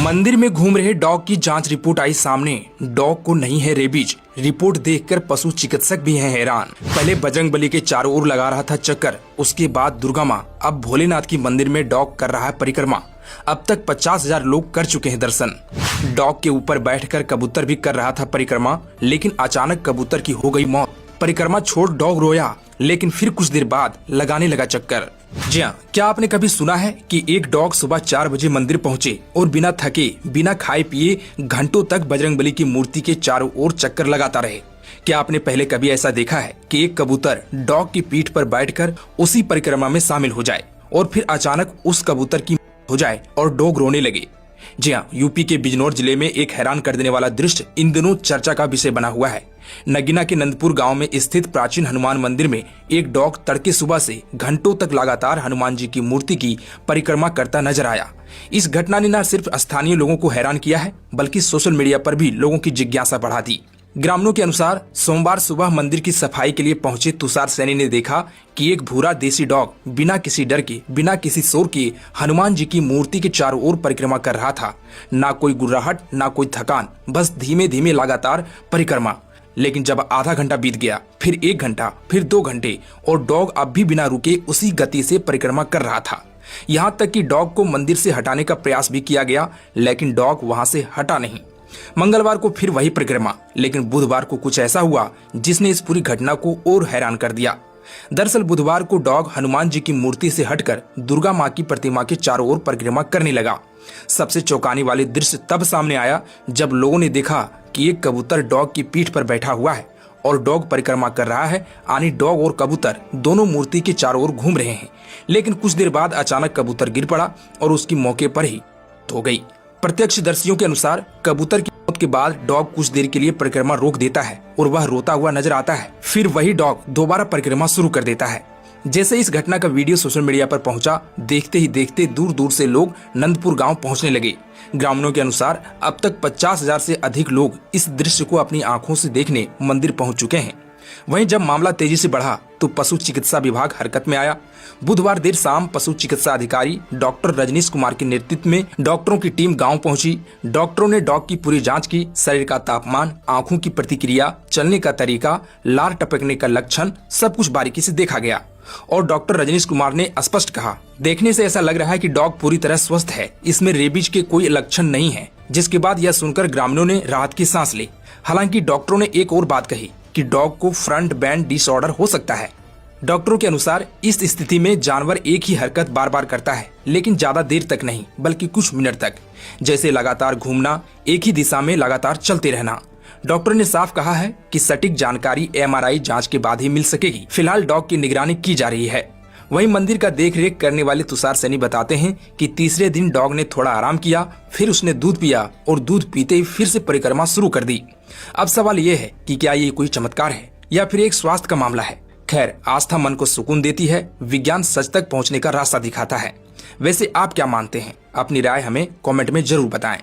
मंदिर में घूम रहे डॉग की जांच रिपोर्ट आई सामने। डॉग को नहीं है रेबीज। रिपोर्ट देखकर पशु चिकित्सक भी हैं हैरान। पहले बजरंगबली के चारों ओर लगा रहा था चक्कर, उसके बाद दुर्गा माँ, अब भोलेनाथ की मंदिर में डॉग कर रहा है परिक्रमा। अब तक 50,000 लोग कर चुके हैं दर्शन। डॉग के ऊपर बैठकर कबूतर भी कर रहा था परिक्रमा, लेकिन अचानक कबूतर की हो गई मौत। परिक्रमा छोड़ डॉग रोया, लेकिन फिर कुछ देर बाद लगाने लगा चक्कर। जी हाँ, क्या आपने कभी सुना है कि एक डॉग सुबह 4 बजे मंदिर पहुंचे और बिना थके, बिना खाए पिए घंटों तक बजरंगबली की मूर्ति के चारों ओर चक्कर लगाता रहे? क्या आपने पहले कभी ऐसा देखा है कि एक कबूतर डॉग की पीठ पर बैठकर उसी परिक्रमा में शामिल हो जाए और फिर अचानक उस कबूतर की मौत हो जाए और डॉग रोने लगे? जी हाँ, यूपी के बिजनौर जिले में एक हैरान कर देने वाला दृश्य इन दिनों चर्चा का विषय बना हुआ है। नगीना के नंदपुर गांव में स्थित प्राचीन हनुमान मंदिर में एक डॉग तड़के सुबह से घंटों तक लगातार हनुमान जी की मूर्ति की परिक्रमा करता नजर आया। इस घटना ने न सिर्फ स्थानीय लोगों को हैरान किया है, बल्कि सोशल मीडिया पर भी लोगों की जिज्ञासा बढ़ा दी। ग्रामीणों के अनुसार सोमवार सुबह मंदिर की सफाई के लिए पहुंचे तुषार सैनी ने देखा कि एक भूरा देसी डॉग बिना किसी डर के, बिना किसी शोर के हनुमान जी की मूर्ति के चारों ओर परिक्रमा कर रहा था। ना कोई गुर्राहट, ना कोई थकान, बस धीमे धीमे लगातार परिक्रमा। लेकिन जब आधा घंटा बीत गया, फिर 1 घंटा, फिर 2 घंटे और डॉग अब भी बिना रुके उसी गति से परिक्रमा कर रहा था। यहाँ तक कि डॉग को मंदिर से हटाने का प्रयास भी किया गया, लेकिन डॉग वहां से हटा नहीं। मंगलवार को फिर वही परिक्रमा, लेकिन बुधवार को कुछ ऐसा हुआ जिसने इस पूरी घटना को और हैरान कर दिया। दरअसल बुधवार को डॉग हनुमान जी की मूर्ति से हटकर दुर्गा माँ की प्रतिमा के चारों ओर परिक्रमा करने लगा। सबसे चौंकाने वाले दृश्य तब सामने आया जब लोगों ने देखा कि एक कबूतर डॉग की पीठ पर बैठा हुआ है और डॉग परिक्रमा कर रहा है, यानी डॉग और कबूतर दोनों मूर्ति के चारों ओर घूम रहे हैं। लेकिन कुछ देर बाद अचानक कबूतर गिर पड़ा और उसकी मौके पर ही मौत हो गई। प्रत्यक्षदर्शियों के अनुसार कबूतर की मौत के बाद डॉग कुछ देर के लिए परिक्रमा रोक देता है और वह रोता हुआ नजर आता है। फिर वही डॉग दोबारा परिक्रमा शुरू कर देता है। जैसे इस घटना का वीडियो सोशल मीडिया पर पहुंचा, देखते ही देखते दूर दूर से लोग नंदपुर गांव पहुंचने लगे। ग्रामीणों के अनुसार अब तक 50,000 से अधिक लोग इस दृश्य को अपनी आंखों से देखने मंदिर पहुंच चुके हैं। वहीं जब मामला तेजी से बढ़ा तो पशु चिकित्सा विभाग हरकत में आया। बुधवार देर शाम पशु चिकित्सा अधिकारी डॉक्टर रजनीश कुमार के नेतृत्व में डॉक्टरों की टीम गांव पहुंची। डॉक्टरों ने डॉग की पूरी जांच की। शरीर का तापमान, आंखों की प्रतिक्रिया, चलने का तरीका, लार टपकने का लक्षण, सब कुछ बारीकी से देखा गया। और डॉक्टर रजनीश कुमार ने स्पष्ट कहा, देखने से ऐसा लग रहा है कि डॉग पूरी तरह स्वस्थ है, इसमें रेबीज के कोई लक्षण नहीं है। जिसके बाद यह सुनकर ग्रामीणों ने राहत की सांस ली। हालांकि डॉक्टरों ने एक और बात कही कि डॉग को फ्रंट बैंड डिसऑर्डर हो सकता है। डॉक्टरों के अनुसार इस स्थिति में जानवर एक ही हरकत बार बार करता है, लेकिन ज्यादा देर तक नहीं, बल्कि कुछ मिनट तक, जैसे लगातार घूमना, एक ही दिशा में लगातार चलते रहना। डॉक्टर ने साफ कहा है कि सटीक जानकारी MRI जांच के बाद ही मिल सकेगी। फिलहाल डॉग की निगरानी की जा रही है। वहीं मंदिर का देखरेख करने वाले तुषार सैनी बताते हैं कि तीसरे दिन डॉग ने थोड़ा आराम किया, फिर उसने दूध पिया और दूध पीते ही फिर से परिक्रमा शुरू कर दी। अब सवाल ये है कि क्या ये कोई चमत्कार है या फिर एक स्वास्थ्य का मामला है? खैर, आस्था मन को सुकून देती है, विज्ञान सच तक पहुंचने का रास्ता दिखाता है। वैसे आप क्या मानते हैं? अपनी राय हमें कमेंट में जरूर बताएं।